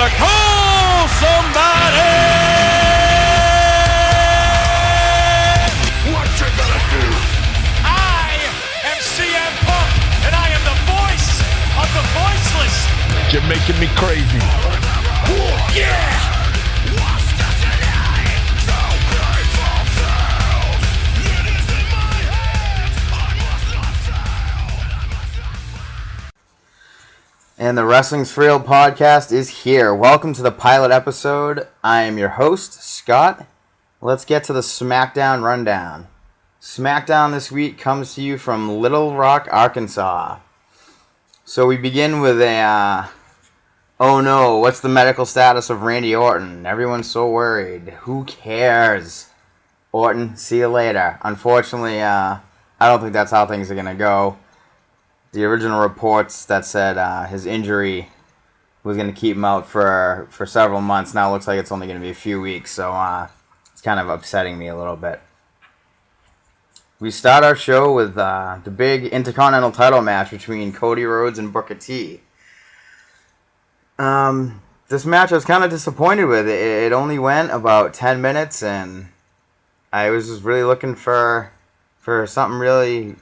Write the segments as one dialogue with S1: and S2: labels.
S1: to call somebody.
S2: What you gonna do?
S1: I am CM Punk, and I am the voice of the voiceless.
S2: You're making me crazy. Yeah!
S3: And the Wrestling's For Real podcast is here. Welcome to the pilot episode. I am your host, Scott. Let's get to the Smackdown rundown. Smackdown this week comes to you from Little Rock, Arkansas. So we begin with a, oh no, what's the medical status of Randy Orton? Everyone's so worried. Who cares? Orton, see you later. Unfortunately, I don't think that's how things are going to go. The original reports that said his injury was going to keep him out for several months. Now it looks like it's only going to be a few weeks, so it's kind of upsetting me a little bit. We start our show with the big Intercontinental title match between Cody Rhodes and Booker T. This match I was kind of disappointed with. It only went about 10 minutes, and I was just really looking for something really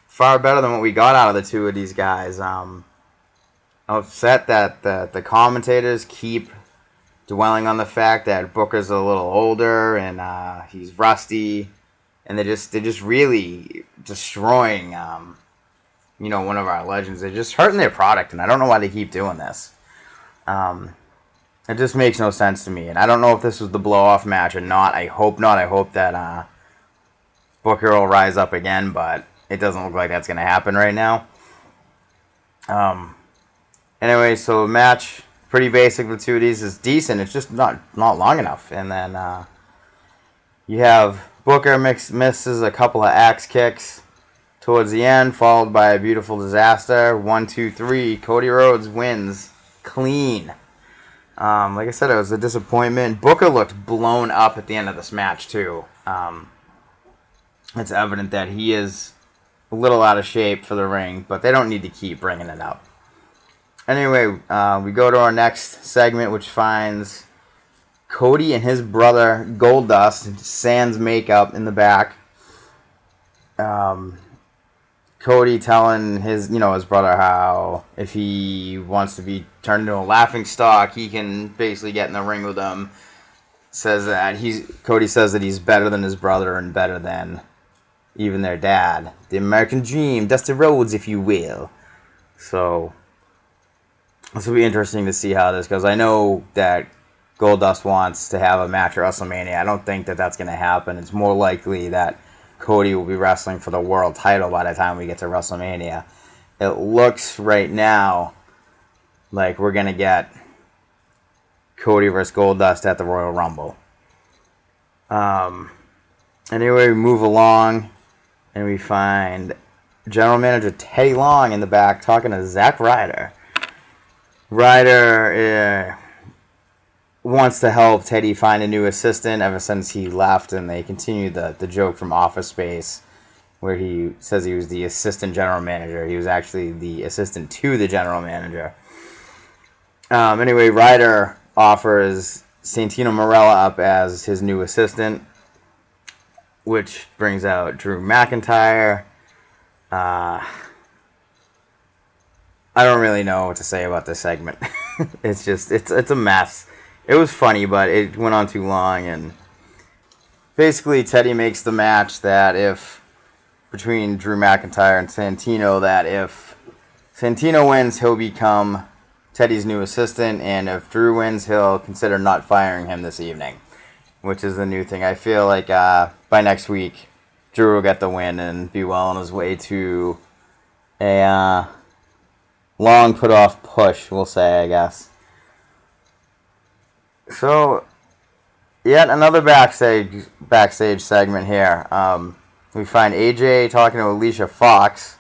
S3: far better than what we got out of the two of these guys. I'm upset that the commentators keep dwelling on the fact that Booker's a little older and he's rusty, and they're just really destroying one of our legends. They're just hurting their product, and I don't know why they keep doing this. It just makes no sense to me, and I don't know if this was the blow-off match or not. I hope not. I hope that Booker will rise up again, but it doesn't look like that's going to happen right now. Anyway, so match, pretty basic with two of these, is decent. It's just not long enough. And then you have Booker misses a couple of axe kicks towards the end, followed by a beautiful disaster. 1, 2, 3. Cody Rhodes wins clean. Like I said, it was a disappointment. Booker looked blown up at the end of this match, too. It's evident that he is a little out of shape for the ring, but they don't need to keep bringing it up. Anyway, we go to our next segment, which finds Cody and his brother Goldust, sans makeup, in the back. Cody telling his brother how if he wants to be turned into a laughing stock, he can basically get in the ring with him. Cody says that he's better than his brother and better than even their dad. The American Dream, Dusty Rhodes, if you will. So this will be interesting to see how this goes. I know that Goldust wants to have a match at WrestleMania. I don't think that that's going to happen. It's more likely that Cody will be wrestling for the world title by the time we get to WrestleMania. It looks right now like we're going to get Cody versus Goldust at the Royal Rumble. Anyway, we move along, and we find General Manager Teddy Long in the back talking to Zack Ryder. Ryder wants to help Teddy find a new assistant ever since he left, and they continue the joke from Office Space where he says he was the assistant general manager. He was actually the assistant to the general manager. Anyway, Ryder offers Santino Marella up as his new assistant, which brings out Drew McIntyre. I don't really know what to say about this segment. It's a mess. It was funny, but it went on too long, and basically Teddy makes the match between Drew McIntyre and Santino, that if Santino wins, he'll become Teddy's new assistant, and if Drew wins, he'll consider not firing him this evening, which is the new thing. I feel like by next week, Drew will get the win and be well on his way to a long put-off push, we'll say, I guess. So, yet another backstage segment here. We find AJ talking to Alicia Fox,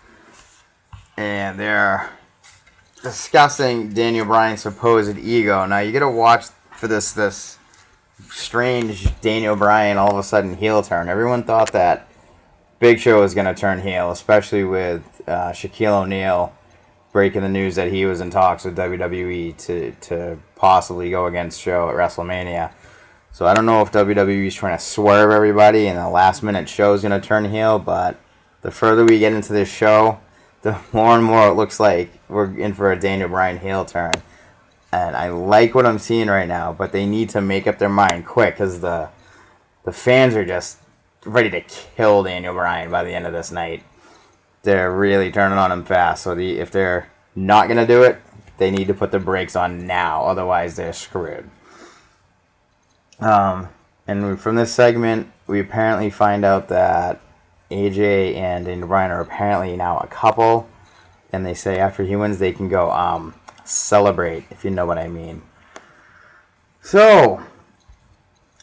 S3: and they're discussing Daniel Bryan's supposed ego. Now, you gotta watch for this strange Daniel Bryan all of a sudden heel turn. Everyone thought that Big Show was going to turn heel, especially with Shaquille O'Neal breaking the news that he was in talks with WWE to possibly go against Show at WrestleMania. So I don't know if WWE is trying to swerve everybody and the last minute show is going to turn heel, but the further we get into this show, the more and more it looks like we're in for a Daniel Bryan heel turn. And I like what I'm seeing right now, but they need to make up their mind quick because the fans are just ready to kill Daniel Bryan by the end of this night. They're really turning on him fast. So if they're not going to do it, they need to put the brakes on now. Otherwise, they're screwed. And from this segment, we apparently find out that AJ and Daniel Bryan are apparently now a couple. And they say after he wins, they can go celebrate, if you know what I mean. So,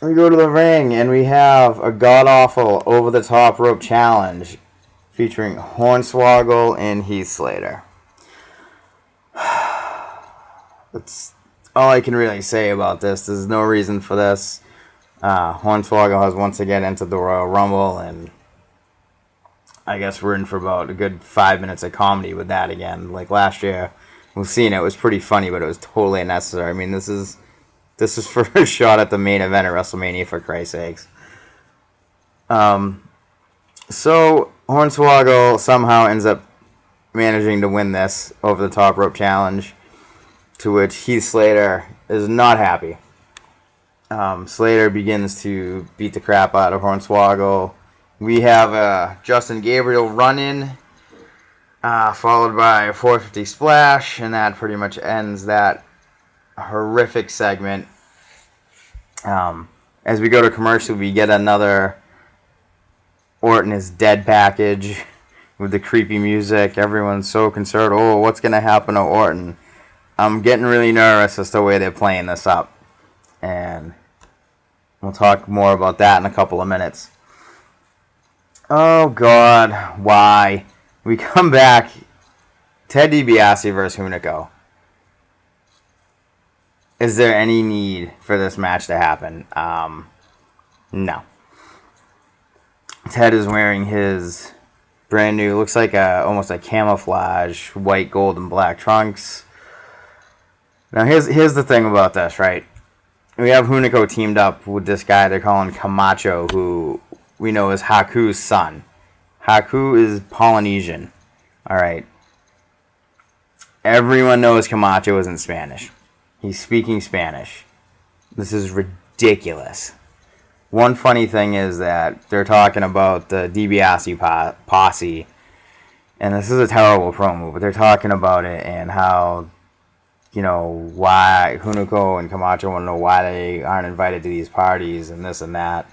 S3: we go to the ring, and we have a god-awful over-the-top rope challenge featuring Hornswoggle and Heath Slater. That's all I can really say about this. There's no reason for this. Hornswoggle has once again entered the Royal Rumble, and I guess we're in for about a good 5 minutes of comedy with that again. Like last year, we've seen it was pretty funny, but it was totally unnecessary. I mean, this is for a shot at the main event at WrestleMania, for Christ's sakes. So Hornswoggle somehow ends up managing to win this over the top rope challenge, to which Heath Slater is not happy. Slater begins to beat the crap out of Hornswoggle. We have a Justin Gabriel run-in, followed by a 450 splash, and that pretty much ends that horrific segment. As we go to commercial, we get another Orton is dead package with the creepy music. Everyone's so concerned. Oh, what's going to happen to Orton? I'm getting really nervous as to the way they're playing this up. And we'll talk more about that in a couple of minutes. Oh, God. Why? We come back. Ted DiBiase versus Hunico. Is there any need for this match to happen? No. Ted is wearing his brand new, looks like almost a camouflage, white, gold, and black trunks. Now, here's the thing about this, right? We have Hunico teamed up with this guy they're calling Camacho, who we know is Haku's son. Haku is Polynesian. Alright. Everyone knows Camacho isn't Spanish. He's speaking Spanish. This is ridiculous. One funny thing is that they're talking about the DiBiase posse, and this is a terrible promo, but they're talking about it and how, you know, why Hunico and Camacho want to know why they aren't invited to these parties and this and that.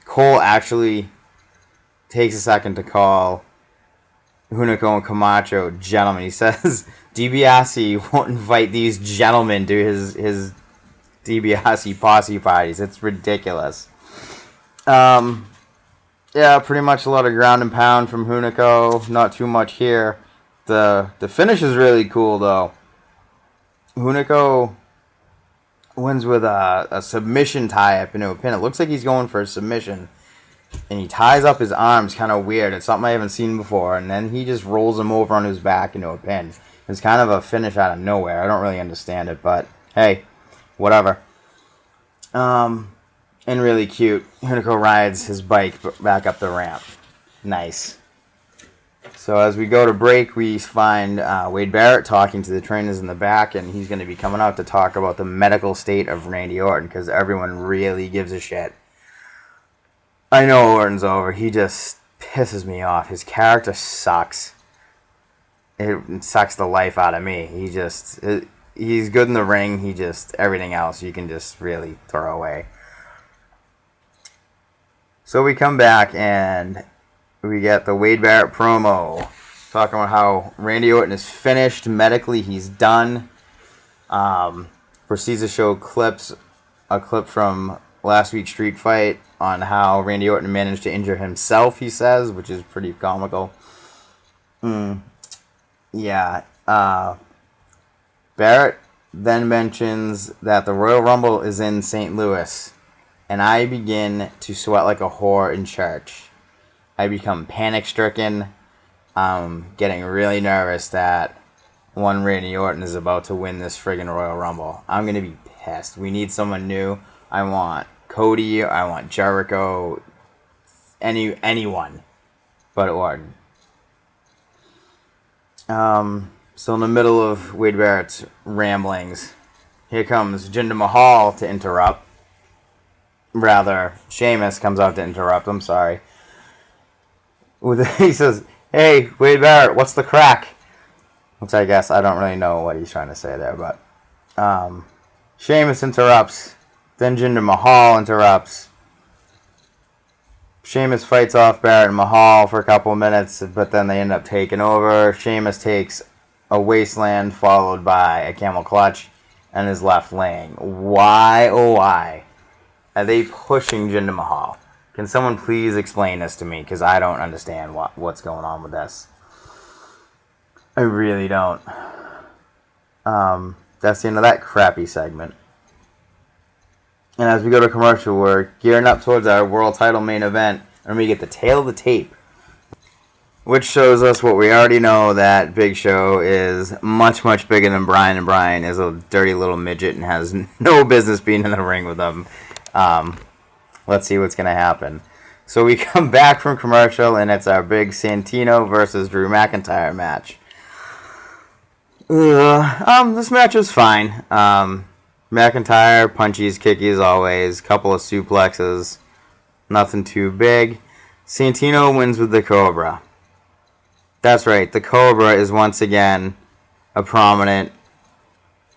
S3: Cole actually takes a second to call Hunico and Camacho gentlemen. He says DiBiase won't invite these gentlemen to his DiBiase posse parties. It's ridiculous. Yeah, pretty much a lot of ground and pound from Hunico. Not too much here. The finish is really cool, though. Hunico wins with a submission tie-up into a pin. It looks like he's going for a submission. And he ties up his arms kind of weird. It's something I haven't seen before. And then he just rolls him over on his back into a pin. It's kind of a finish out of nowhere. I don't really understand it, but hey, whatever. And really cute. Hunico rides his bike back up the ramp. Nice. So as we go to break, we find Wade Barrett talking to the trainers in the back, and he's going to be coming out to talk about the medical state of Randy Orton, because everyone really gives a shit. I know Orton's over. He just pisses me off. His character sucks. It sucks the life out of me. He's good in the ring. Everything else you can just really throw away. So we come back and we get the Wade Barrett promo talking about how Randy Orton is finished. Medically, he's done. Proceeds to show a clip from last week's street fight on how Randy Orton managed to injure himself, he says, which is pretty comical. Yeah. Barrett then mentions that the Royal Rumble is in St. Louis, and I begin to sweat like a whore in church. I become panic-stricken. Getting really nervous that one Randy Orton is about to win this friggin' Royal Rumble. I'm going to be pissed. We need someone new. I want Cody. I want Jericho. Anyone but Orton. So in the middle of Wade Barrett's ramblings, here comes Jinder Mahal to interrupt. Rather, Sheamus comes out to interrupt. I'm sorry. He says, "Hey, Wade Barrett, what's the crack?" Which I guess I don't really know what he's trying to say there, but Sheamus interrupts. Then Jinder Mahal interrupts. Sheamus fights off Barrett and Mahal for a couple of minutes, but then they end up taking over. Sheamus takes a wasteland followed by a camel clutch and is left laying. Why, oh why, are they pushing Jinder Mahal? Can someone please explain this to me? Because I don't understand what's going on with this. I really don't. That's the end of that crappy segment. And as we go to commercial, we're gearing up towards our world title main event, and we get the tail of the tape, which shows us what we already know, that Big Show is much, much bigger than Bryan, and Bryan is a dirty little midget and has no business being in the ring with them. Let's see what's going to happen. So we come back from commercial, and it's our big Santino versus Drew McIntyre match. This match was fine. McIntyre, punchies, kickies always, couple of suplexes, nothing too big. Santino wins with the Cobra. That's right, the Cobra is once again a prominent,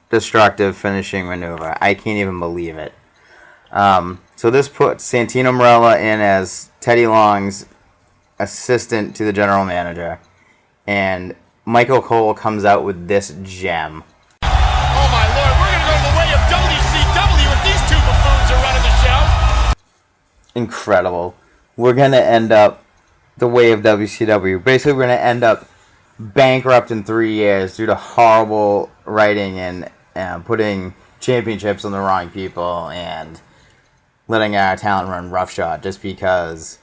S3: destructive finishing maneuver. I can't even believe it. So this puts Santino Marella in as Teddy Long's assistant to the general manager. And Michael Cole comes out with this gem.
S1: Oh my lord, we're going to go the way of WCW if these two buffoons are running the show.
S3: Incredible. We're going to end up the way of WCW. Basically, we're going to end up bankrupt in 3 years due to horrible writing and putting championships on the wrong people and letting our talent run roughshod just because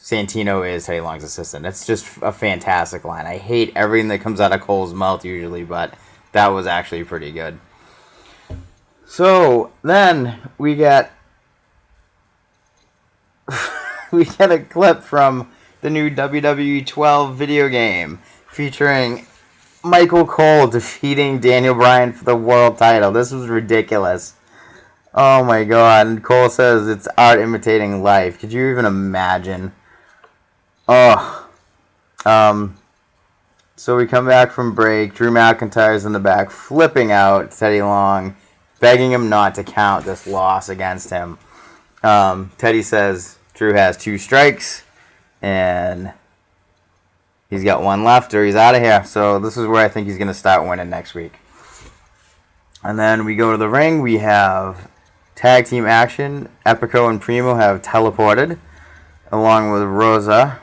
S3: Santino is Teddy Long's assistant. It's just a fantastic line. I hate everything that comes out of Cole's mouth usually, but that was actually pretty good. So then we get a clip from the new WWE 12 video game featuring Michael Cole defeating Daniel Bryan for the world title. This was ridiculous. Oh my god. And Cole says it's art imitating life. Could you even imagine? Oh. So we come back from break. Drew McIntyre's in the back, flipping out Teddy Long, begging him not to count this loss against him. Teddy says Drew has 2 strikes, and he's got 1 left, or he's out of here. So this is where I think he's going to start winning next week. And then we go to the ring. We have tag team action. Epico and Primo have teleported, along with Rosa.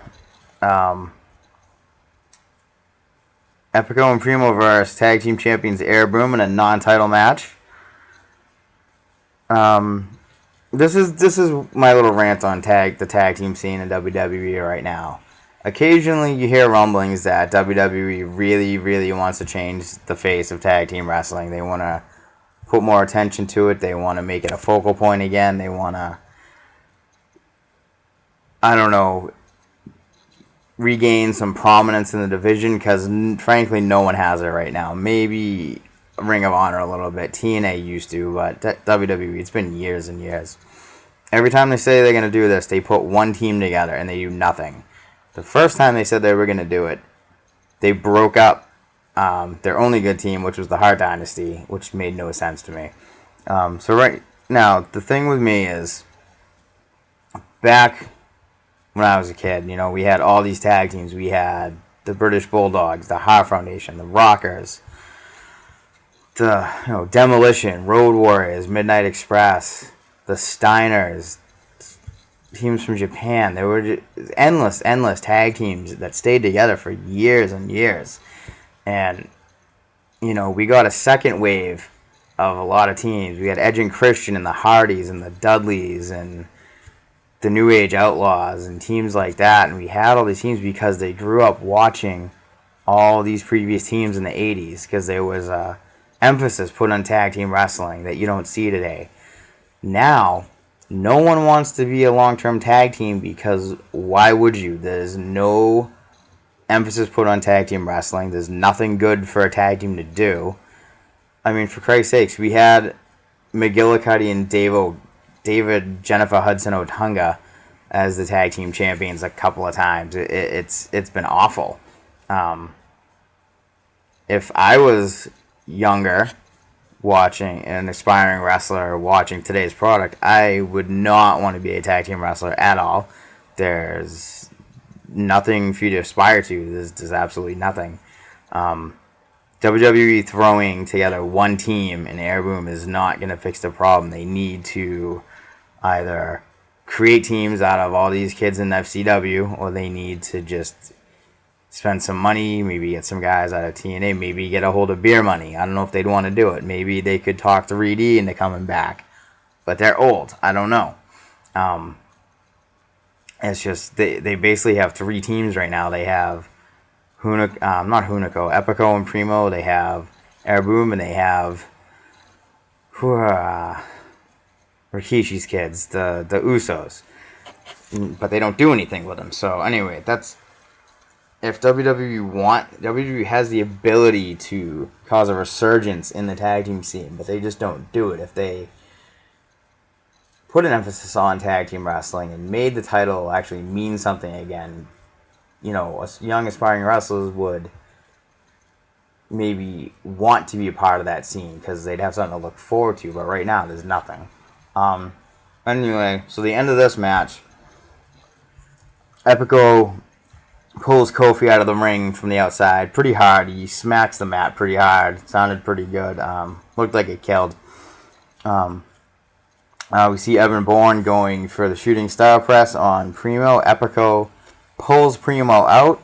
S3: Epico and Primo versus tag team champions Air Boom in a non-title match. This is my little rant on the tag team scene in WWE right now. Occasionally you hear rumblings that WWE really, really wants to change the face of tag team wrestling. They want to put more attention to it. They want to make it a focal point again. They want to, I don't know, regain some prominence in the division because, frankly, no one has it right now. Maybe Ring of Honor a little bit. TNA used to, but WWE, it's been years and years. Every time they say they're going to do this, they put one team together and they do nothing. The first time they said they were going to do it, they broke up their only good team, which was the Hart Dynasty, which made no sense to me. So right now, the thing with me is, back when I was a kid, you know, we had all these tag teams. We had the British Bulldogs, the Hart Foundation, the Rockers, the Demolition, Road Warriors, Midnight Express, the Steiners, teams from Japan. There were just endless tag teams that stayed together for years and years. And, you know, we got a second wave of a lot of teams. We had Edge and Christian and the Hardys and the Dudleys and the New Age Outlaws and teams like that. And we had all these teams because they grew up watching all these previous teams in the 80s because there was a emphasis put on tag team wrestling that you don't see today. Now, no one wants to be a long-term tag team because why would you? There's no emphasis put on tag team wrestling. There's nothing good for a tag team to do. I mean, for Christ's sakes, we had McGillicuddy and David Jennifer Hudson Otunga as the tag team champions a couple of times. It's been awful. If I was younger, watching an aspiring wrestler watching today's product, I would not want to be a tag team wrestler at all. There's nothing for you to aspire to. There's absolutely nothing. WWE throwing together one team in Air Boom is not going to fix the problem. They need to either create teams out of all these kids in FCW, or they need to just spend some money, maybe get some guys out of TNA, maybe get a hold of Beer Money. I don't know if they'd want to do it. Maybe they could talk 3D into coming back. But they're old. I don't know. It's just, they basically have three teams right now. They have Epico and Primo. They have Air Boom, and they have Rikishi's kids, the Usos. But they don't do anything with them. So anyway, that's... If WWE has the ability to cause a resurgence in the tag team scene, but they just don't do it. If they put an emphasis on tag team wrestling and made the title actually mean something again, young aspiring wrestlers would maybe want to be a part of that scene because they'd have something to look forward to. But right now, there's nothing. Anyway, so the end of this match, Epico pulls Kofi out of the ring from the outside pretty hard. He smacks the mat pretty hard. Sounded pretty good. Looked like it killed. We see Evan Bourne going for the shooting star press on Primo. Epico pulls Primo out.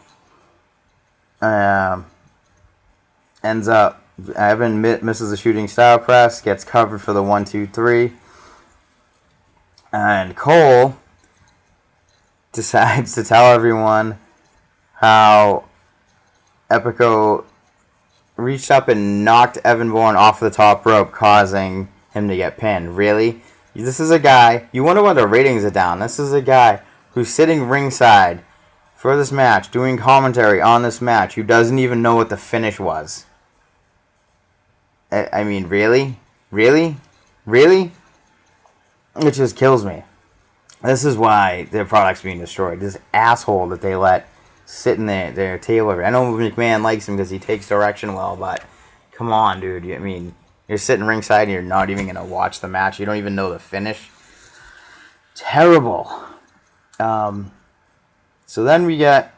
S3: Ends up, Evan misses the shooting star press, gets covered for the 1-2-3. And Cole decides to tell everyone how Epico reached up and knocked Evan Bourne off the top rope, causing him to get pinned. Really? This is a guy, you wonder why the ratings are down. This is a guy who's sitting ringside for this match, doing commentary on this match, who doesn't even know what the finish was. I mean, really? Really? Really? It just kills me. This is why their product's being destroyed. This asshole that they let sit in their table. I know McMahon likes him because he takes direction well, but come on, dude. I mean, you're sitting ringside and you're not even going to watch the match. You don't even know the finish. Terrible. So then we get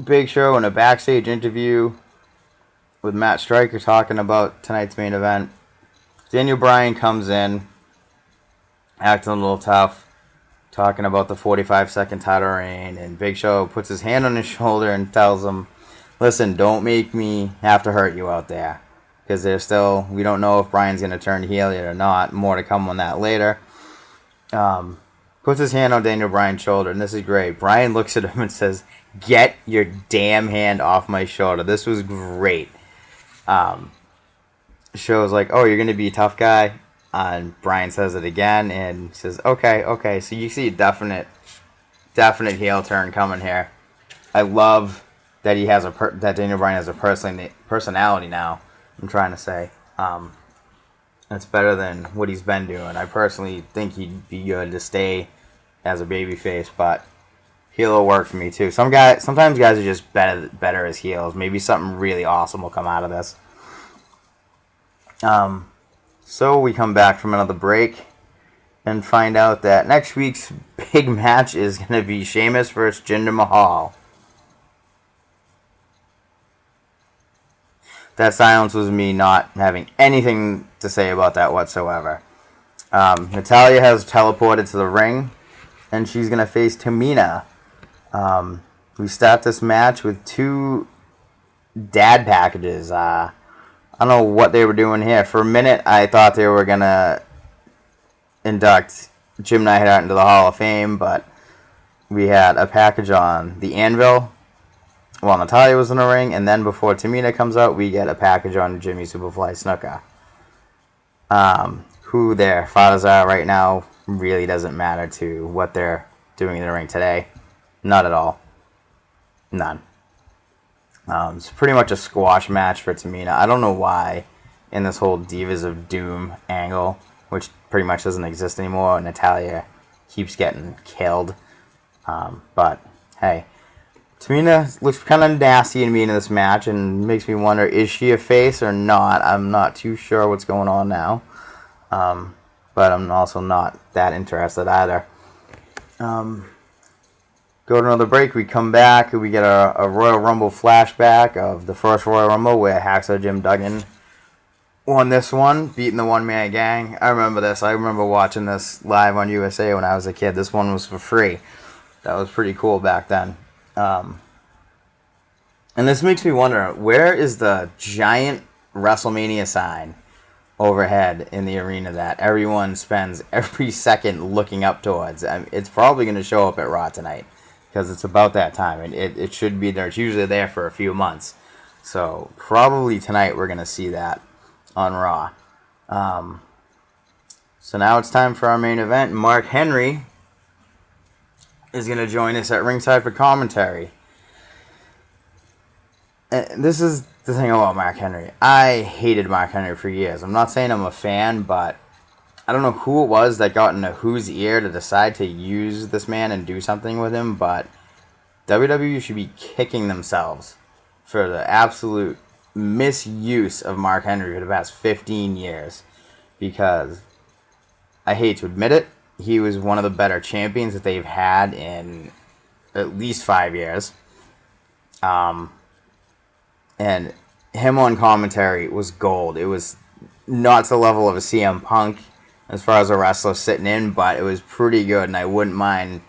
S3: Big Show in a backstage interview with Matt Stryker talking about tonight's main event. Daniel Bryan comes in, acting a little tough, talking about the 45-second title reign, and Big Show puts his hand on his shoulder and tells him, listen, don't make me have to hurt you out there. Because we don't know if Bryan's going to turn heel yet or not. More to come on that later. Puts his hand on Daniel Bryan's shoulder, and this is great. Bryan looks at him and says, get your damn hand off my shoulder. This was great. Show's like, oh, you're going to be a tough guy? And Bryan says it again and says, okay. So you see a definite heel turn coming here. I love that he has that Daniel Bryan has a personality now. I'm trying to say, it's better than what he's been doing. I personally think he'd be good to stay as a babyface, but heel will work for me too. Sometimes guys are just better as heels. Maybe something really awesome will come out of this. So we come back from another break and find out that next week's big match is going to be Sheamus versus Jinder Mahal. That silence was me not having anything to say about that whatsoever. Natalya has teleported to the ring, and she's going to face Tamina. We start this match with two dad packages. I don't know what they were doing here. For a minute, I thought they were going to induct Jim Neidhart into the Hall of Fame, but we had a package on the anvil while Natalya was in the ring, and then before Tamina comes out, we get a package on Jimmy Superfly Snuka. Who their fathers are right now really doesn't matter to what they're doing in the ring today. Not at all. None. It's pretty much a squash match for Tamina. I don't know why in this whole Divas of Doom angle, which pretty much doesn't exist anymore, Natalya keeps getting killed. But, hey. Tamina looks kind of nasty and mean in this match and makes me wonder, is she a face or not? I'm not too sure what's going on now. But I'm also not that interested either. Go to another break. We come back. We get a Royal Rumble flashback of the first Royal Rumble where Hacksaw Jim Duggan won this one, beating the one-man gang. I remember this. I remember watching this live on USA when I was a kid. This one was for free. That was pretty cool back then. And this makes me wonder, where is the giant WrestleMania sign overhead in the arena that everyone spends every second looking up towards? I mean, it's probably going to show up at Raw tonight because it's about that time. And it should be there. It's usually there for a few months. So probably tonight we're going to see that on Raw. So now it's time for our main event. Mark Henry is going to join us at ringside for commentary. And this is the thing about Mark Henry. I hated Mark Henry for years. I'm not saying I'm a fan, but I don't know who it was that got into whose ear to decide to use this man and do something with him, but WWE should be kicking themselves for the absolute misuse of Mark Henry for the past 15 years. Because I hate to admit it, he was one of the better champions that they've had in at least 5 years. And him on commentary was gold. It was not to the level of a CM Punk as far as a wrestler sitting in, but it was pretty good, and I wouldn't mind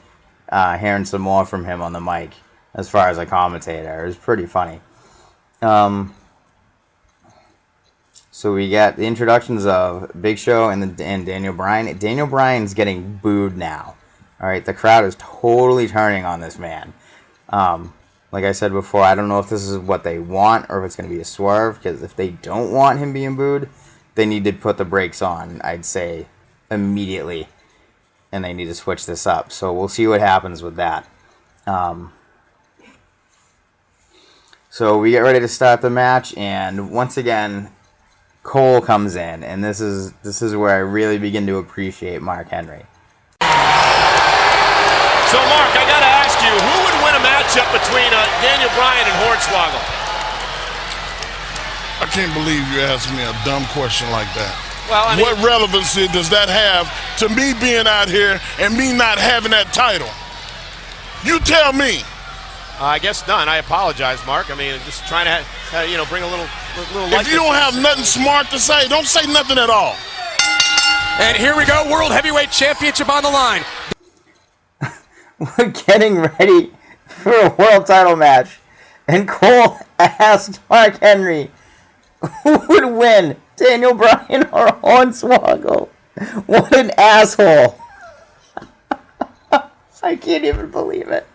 S3: hearing some more from him on the mic as far as a commentator. It was pretty funny. So we got the introductions of Big Show and Daniel Bryan. Daniel Bryan's getting booed now. All right, the crowd is totally turning on this man. Like I said before, I don't know if this is what they want or if it's going to be a swerve, because if they don't want him being booed, they need to put the brakes on, I'd say, immediately. And they need to switch this up. So we'll see what happens with that. So we get ready to start the match, and once again, Cole comes in, and this is where I really begin to appreciate Mark Henry.
S1: So, Mark, I got to ask you, who would win a matchup between Daniel Bryan and Hornswoggle?
S2: I can't believe you asked me a dumb question like that.
S1: Well, I mean,
S2: what relevancy does that have to me being out here and me not having that title? You tell me.
S1: I guess none. I apologize, Mark. I mean, I'm just trying to, bring a little light.
S2: If you don't have nothing smart to say, don't say nothing at all.
S4: And here we go, World Heavyweight Championship on the line.
S3: We're getting ready for a world title match, and Cole asked Mark Henry who would win, Daniel Bryan or Hornswoggle. What an asshole. I can't even believe it.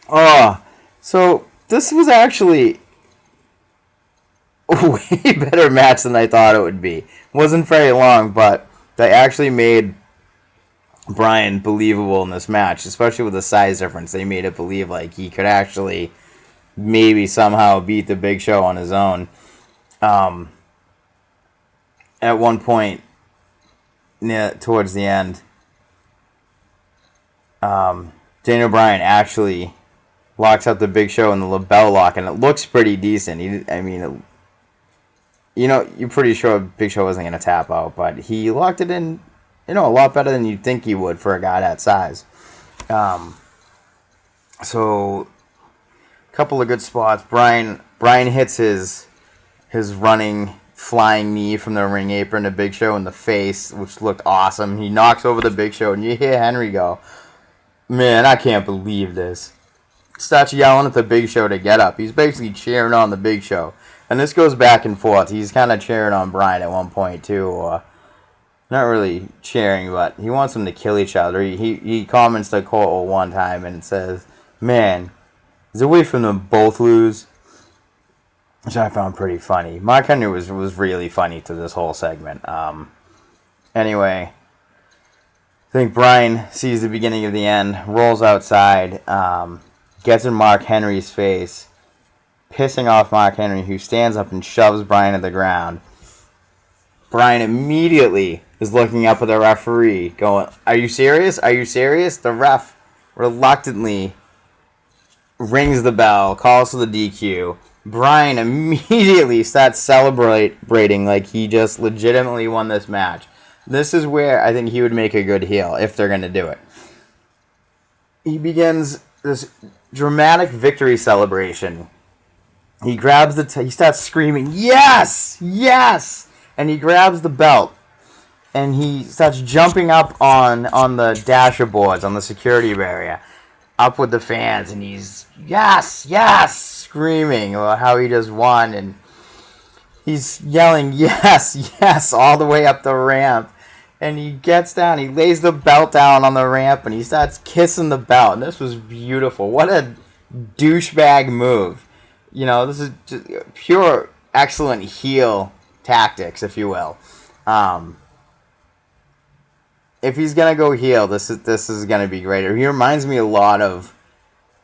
S3: Oh, so this was actually a way better match than I thought it would be. It wasn't very long, but they actually made Bryan believable in this match, especially with the size difference. They made it believe like he could actually maybe somehow beat the Big Show on his own. At one point, towards the end, Daniel Bryan actually locks up the Big Show in the LeBell lock, and it looks pretty decent. You're pretty sure Big Show wasn't going to tap out, but he locked it in, a lot better than you'd think he would for a guy that size. So, a couple of good spots. Bryan hits his running flying knee from the ring apron to Big Show in the face, which looked awesome. He knocks over the Big Show, and you hear Henry go, "Man, I can't believe this." Starts yelling at the Big Show to get up. He's basically cheering on the Big Show. And this goes back and forth. He's kind of cheering on Bryan at one point, too. Not really cheering, but he wants them to kill each other. He comments to Cole one time and says, "Man, Is a way for them to both lose, which I found pretty funny. Mark Henry was really funny to this whole segment. Anyway, I think Bryan sees the beginning of the end, rolls outside, gets in Mark Henry's face, pissing off Mark Henry, who stands up and shoves Bryan to the ground. Bryan immediately is looking up at the referee, going, "Are you serious? Are you serious?" The ref reluctantly rings the bell, calls for the DQ. Bryan immediately starts celebrating like he just legitimately won this match. This is where I think he would make a good heel, if they're going to do it. He begins this dramatic victory celebration. He grabs he starts screaming, "Yes! Yes!" And he grabs the belt. And he starts jumping up on the dasher boards, on the security barrier, up with the fans, and he's, "Yes! Yes!" screaming about how he just won, and he's yelling, "Yes! Yes!" all the way up the ramp. And he gets down, he lays the belt down on the ramp, and he starts kissing the belt. And this was beautiful. What a douchebag move. You know, this is just pure excellent heel tactics, if you will. If he's gonna go heel, this is gonna be great. He reminds me a lot of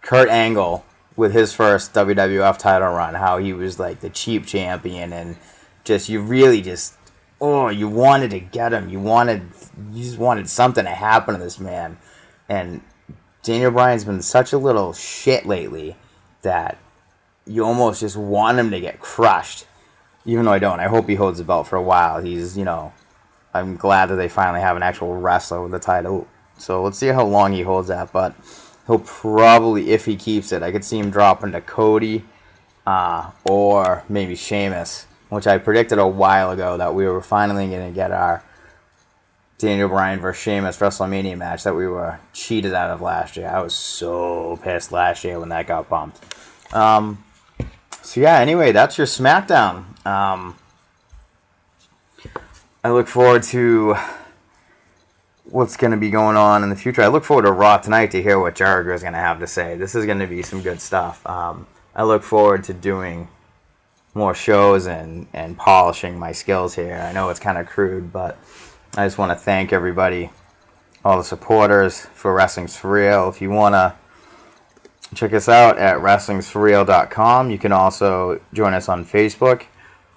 S3: Kurt Angle with his first WWF title run. How he was like the cheap champion, and you wanted to get him. You just wanted something to happen to this man. And Daniel Bryan's been such a little shit lately that you almost just want him to get crushed. Even though I don't. I hope he holds the belt for a while. I'm glad that they finally have an actual wrestler with the title. So let's see how long he holds that. But he'll probably, if he keeps it, I could see him dropping to Cody or maybe Sheamus, which I predicted a while ago that we were finally going to get our Daniel Bryan versus Sheamus WrestleMania match that we were cheated out of last year. I was so pissed last year when that got bumped. So yeah, anyway, that's your SmackDown. I look forward to what's going to be going on in the future. I look forward to Raw tonight to hear what Jericho is going to have to say. This is going to be some good stuff. I look forward to doing more shows and polishing my skills here. I know it's kind of crude, but I just want to thank everybody, all the supporters for Wrestling's For Real. If you want to check us out at wrestlingsforreal.com. You can also join us on Facebook.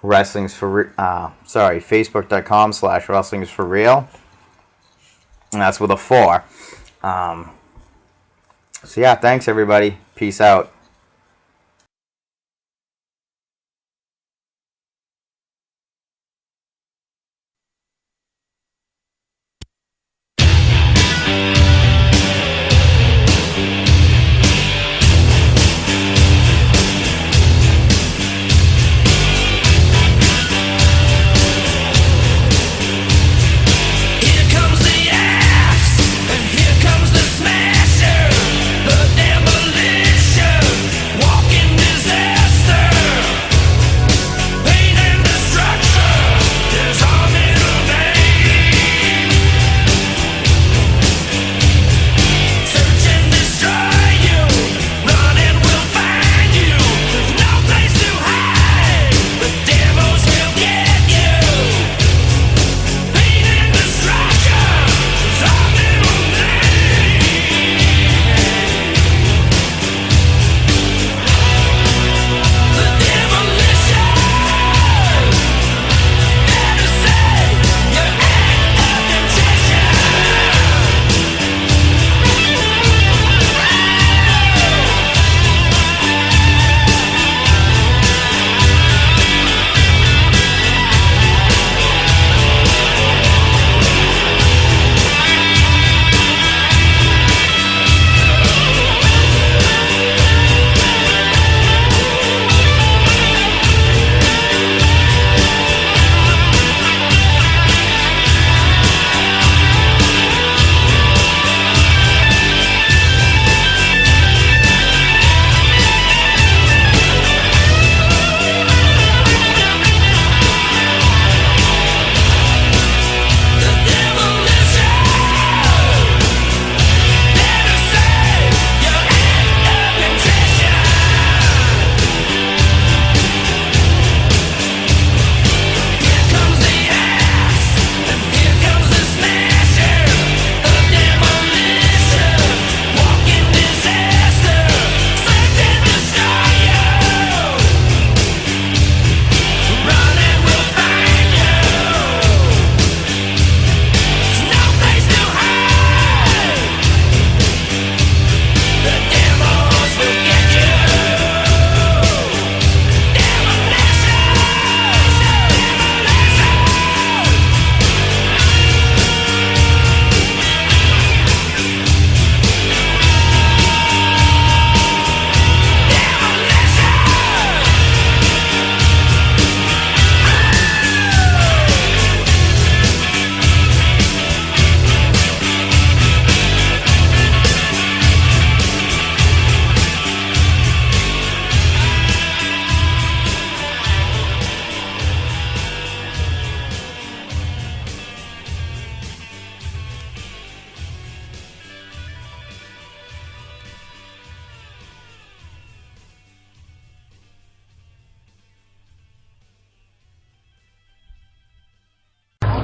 S3: Facebook.com/wrestlingsforreal. And that's with a 4. So yeah, thanks everybody. Peace out.
S5: Here comes the axe, and here comes the smasher, the demolition.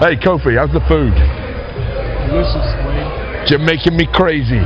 S6: Hey, Kofi, how's the food?
S7: Delicious, Wayne.
S6: You're making me crazy.